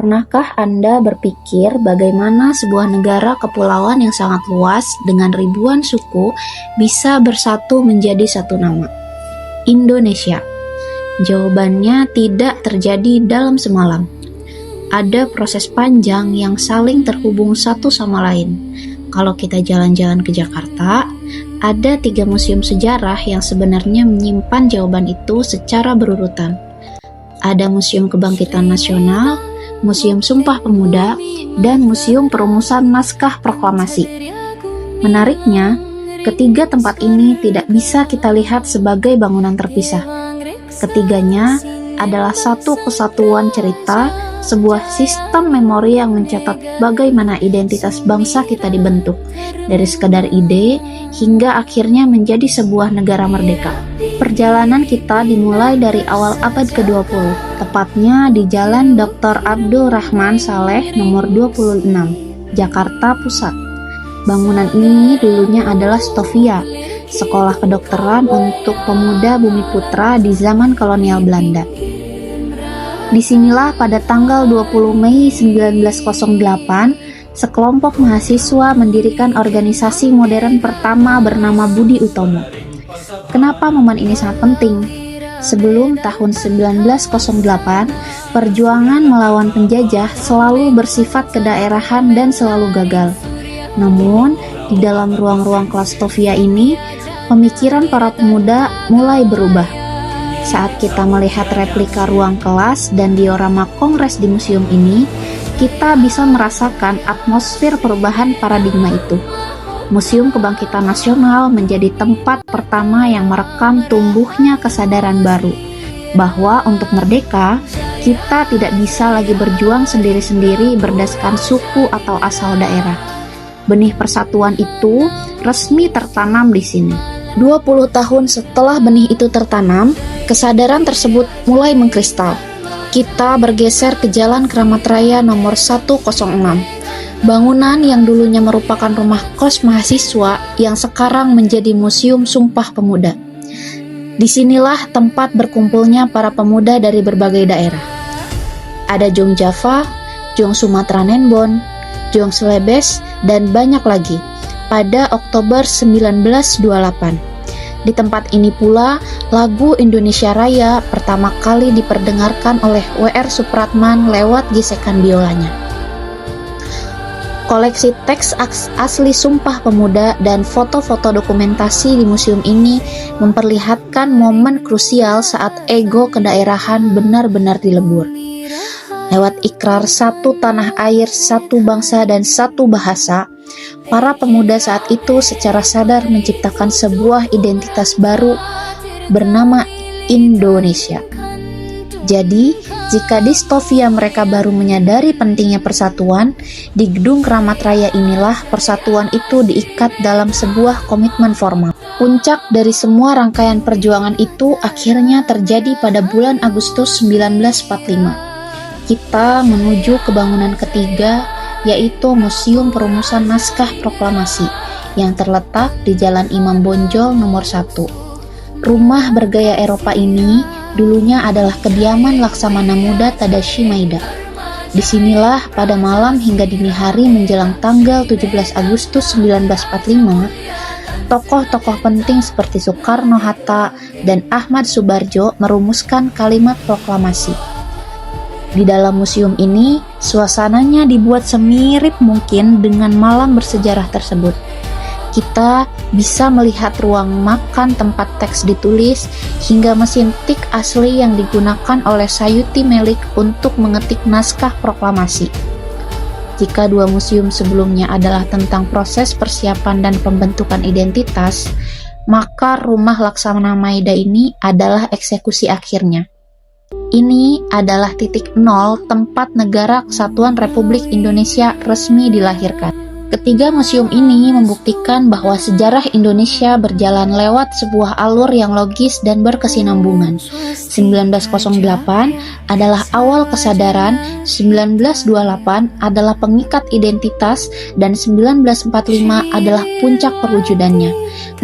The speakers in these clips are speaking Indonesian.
Pernahkah Anda berpikir bagaimana sebuah negara kepulauan yang sangat luas dengan ribuan suku bisa bersatu menjadi satu nama? Indonesia. Jawabannya tidak terjadi dalam semalam. Ada proses panjang yang saling terhubung satu sama lain. Kalau kita jalan-jalan ke Jakarta, ada 3 museum sejarah yang sebenarnya menyimpan jawaban itu secara berurutan. Ada Museum Kebangkitan Nasional, Museum Sumpah Pemuda, dan Museum Perumusan Naskah Proklamasi. Menariknya, ketiga tempat ini tidak bisa kita lihat sebagai bangunan terpisah. Ketiganya adalah satu kesatuan cerita, sebuah sistem memori yang mencatat bagaimana identitas bangsa kita dibentuk, dari sekadar ide hingga akhirnya menjadi sebuah negara merdeka. Perjalanan kita dimulai dari awal abad ke-20, tepatnya di Jalan Dr. Abdul Rahman Saleh nomor 26, Jakarta Pusat. Bangunan ini dulunya adalah Stovia, sekolah kedokteran untuk pemuda Bumi Putra di zaman kolonial Belanda. Disinilah pada tanggal 20 Mei 1908, sekelompok mahasiswa mendirikan organisasi modern pertama bernama Budi Utomo. Kenapa momen ini sangat penting? Sebelum tahun 1908, perjuangan melawan penjajah selalu bersifat kedaerahan dan selalu gagal. Namun, di dalam ruang-ruang kelas Stovia ini, pemikiran para pemuda mulai berubah. Saat kita melihat replika ruang kelas dan diorama kongres di museum ini, kita bisa merasakan atmosfer perubahan paradigma itu. Museum Kebangkitan Nasional menjadi tempat pertama yang merekam tumbuhnya kesadaran baru, bahwa untuk merdeka, kita tidak bisa lagi berjuang sendiri-sendiri berdasarkan suku atau asal daerah. Benih persatuan itu resmi tertanam di sini. 20 tahun setelah benih itu tertanam, kesadaran tersebut mulai mengkristal. Kita bergeser ke Jalan Kramat Raya nomor 106. Bangunan yang dulunya merupakan rumah kos mahasiswa yang sekarang menjadi Museum Sumpah Pemuda. Disinilah tempat berkumpulnya para pemuda dari berbagai daerah. Ada Jong Java, Jong Sumatera Nenbon, Jong Celebes, dan banyak lagi. Pada Oktober 1928. Di tempat ini pula, lagu Indonesia Raya pertama kali diperdengarkan oleh W.R. Supratman lewat gesekan biolanya. Koleksi teks asli Sumpah Pemuda dan foto-foto dokumentasi di museum ini memperlihatkan momen krusial saat ego kedaerahan benar-benar dilebur. Lewat ikrar satu tanah air, satu bangsa, dan satu bahasa, para pemuda saat itu secara sadar menciptakan sebuah identitas baru bernama Indonesia. Jadi, jika di Stovia mereka baru menyadari pentingnya persatuan, di Gedung Kramat Raya inilah persatuan itu diikat dalam sebuah komitmen formal. Puncak dari semua rangkaian perjuangan itu akhirnya terjadi pada bulan Agustus 1945. Kita menuju ke bangunan ketiga, yaitu Museum Perumusan Naskah Proklamasi yang terletak di Jalan Imam Bonjol nomor 1. Rumah bergaya Eropa ini dulunya adalah kediaman Laksamana Muda Tadashi Maeda. Disinilah pada malam hingga dini hari menjelang tanggal 17 Agustus 1945, tokoh-tokoh penting seperti Soekarno-Hatta dan Ahmad Subarjo merumuskan kalimat proklamasi. Di dalam museum ini, suasananya dibuat semirip mungkin dengan malam bersejarah tersebut. Kita bisa melihat ruang makan tempat teks ditulis, hingga mesin tik asli yang digunakan oleh Sayuti Melik untuk mengetik naskah proklamasi. Jika dua museum sebelumnya adalah tentang proses persiapan dan pembentukan identitas, maka rumah Laksamana Maeda ini adalah eksekusi akhirnya. Ini adalah titik nol tempat Negara Kesatuan Republik Indonesia resmi dilahirkan. Ketiga museum ini membuktikan bahwa sejarah Indonesia berjalan lewat sebuah alur yang logis dan berkesinambungan. 1908 adalah awal kesadaran, 1928 adalah pengikat identitas, dan 1945 adalah puncak perwujudannya.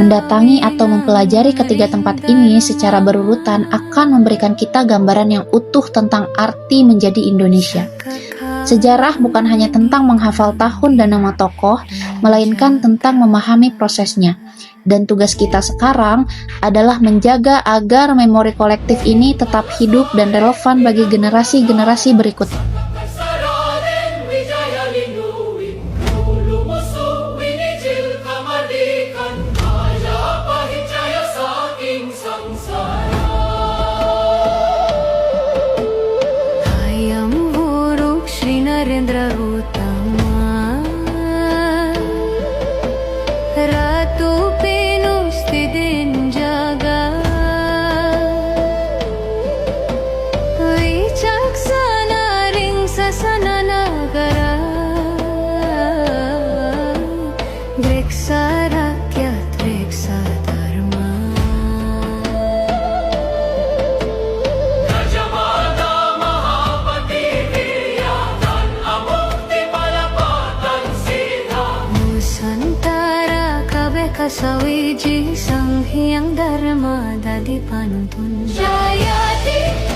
Mendatangi atau mempelajari ketiga tempat ini secara berurutan akan memberikan kita gambaran yang utuh tentang arti menjadi Indonesia. Sejarah bukan hanya tentang menghafal tahun dan nama tokoh, melainkan tentang memahami prosesnya. Dan tugas kita sekarang adalah menjaga agar memori kolektif ini tetap hidup dan relevan bagi generasi-generasi berikutnya. Narendra Utama Ratu Pinustidin Jaga Wicaksana ring sasana nagara Greksa rakyat reksa dharma Kasawiji sang hiyang dharma dadi panuntun Jayati